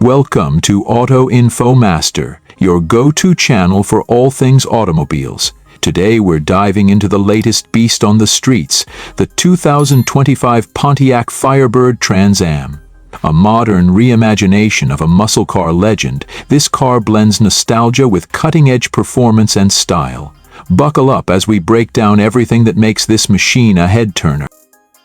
Welcome to Auto Info Master, your go-to channel for all things automobiles. Today we're diving into the latest beast on the streets, the 2025 Pontiac Firebird Trans Am. A modern reimagination of a muscle car legend, this car blends nostalgia with cutting-edge performance and style. Buckle up as we break down everything that makes this machine a head-turner.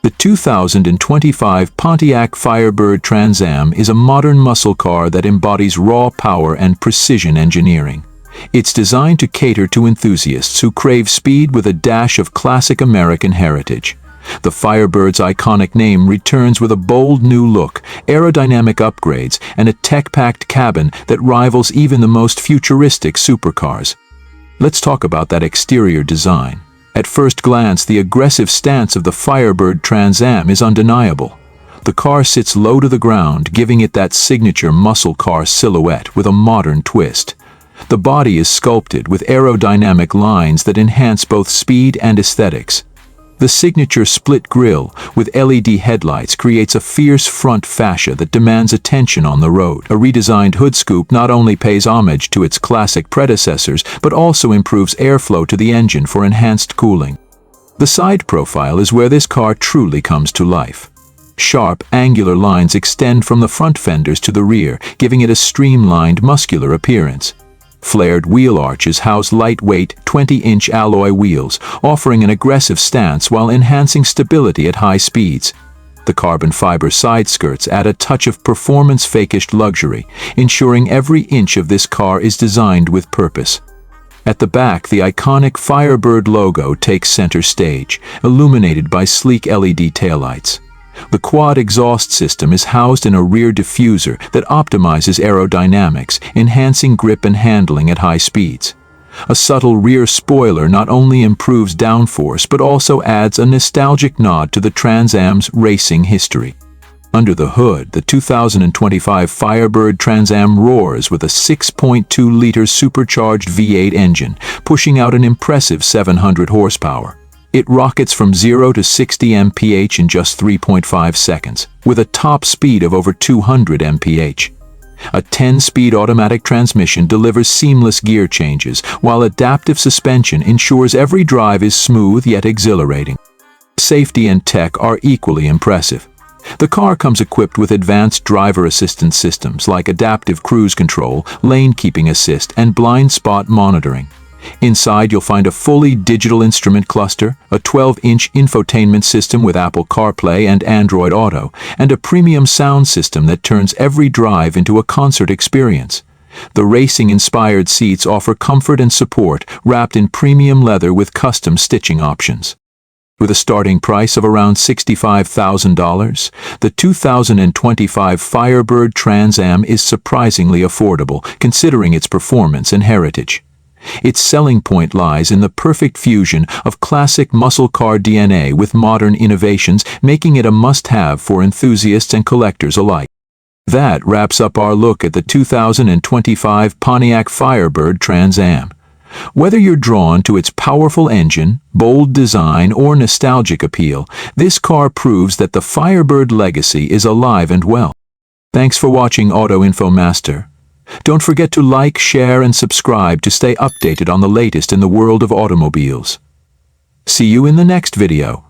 The 2025 Pontiac Firebird Trans Am is a modern muscle car that embodies raw power and precision engineering. It's designed to cater to enthusiasts who crave speed with a dash of classic American heritage. The Firebird's iconic name returns with a bold new look, aerodynamic upgrades, and a tech-packed cabin that rivals even the most futuristic supercars. Let's talk about that exterior design. At first glance, the aggressive stance of the Firebird Trans Am is undeniable. The car sits low to the ground, giving it that signature muscle car silhouette with a modern twist. The body is sculpted with aerodynamic lines that enhance both speed and aesthetics. The signature split grille with LED headlights creates a fierce front fascia that demands attention on the road. A redesigned hood scoop not only pays homage to its classic predecessors, but also improves airflow to the engine for enhanced cooling. The side profile is where this car truly comes to life. Sharp, angular lines extend from the front fenders to the rear, giving it a streamlined, muscular appearance. Flared wheel arches house lightweight 20-inch alloy wheels, offering an aggressive stance while enhancing stability at high speeds. The carbon fiber side skirts add a touch of performance-fakished luxury, ensuring every inch of this car is designed with purpose. At the back, the iconic Firebird logo takes center stage, illuminated by sleek LED taillights. The quad exhaust system is housed in a rear diffuser that optimizes aerodynamics, enhancing grip and handling at high speeds. A subtle rear spoiler not only improves downforce but also adds a nostalgic nod to the Trans Am's racing history. Under the hood, the 2025 Firebird Trans Am roars with a 6.2-liter supercharged V8 engine, pushing out an impressive 700 horsepower. It rockets from 0 to 60 mph in just 3.5 seconds, with a top speed of over 200 mph. A 10-speed automatic transmission delivers seamless gear changes, while adaptive suspension ensures every drive is smooth yet exhilarating. Safety and tech are equally impressive. The car comes equipped with advanced driver assistance systems like adaptive cruise control, lane keeping assist, and blind spot monitoring. Inside, you'll find a fully digital instrument cluster, a 12-inch infotainment system with Apple CarPlay and Android Auto, and a premium sound system that turns every drive into a concert experience. The racing-inspired seats offer comfort and support, wrapped in premium leather with custom stitching options. With a starting price of around $65,000, the 2025 Firebird Trans Am is surprisingly affordable, considering its performance and heritage. Its selling point lies in the perfect fusion of classic muscle car DNA with modern innovations, making it a must-have for enthusiasts and collectors alike. That wraps up our look at the 2025 Pontiac Firebird Trans Am. Whether you're drawn to its powerful engine, bold design, or nostalgic appeal, this car proves that the Firebird legacy is alive and well. Thanks for watching Auto Info Master. Don't forget to like, share, and subscribe to stay updated on the latest in the world of automobiles. See you in the next video.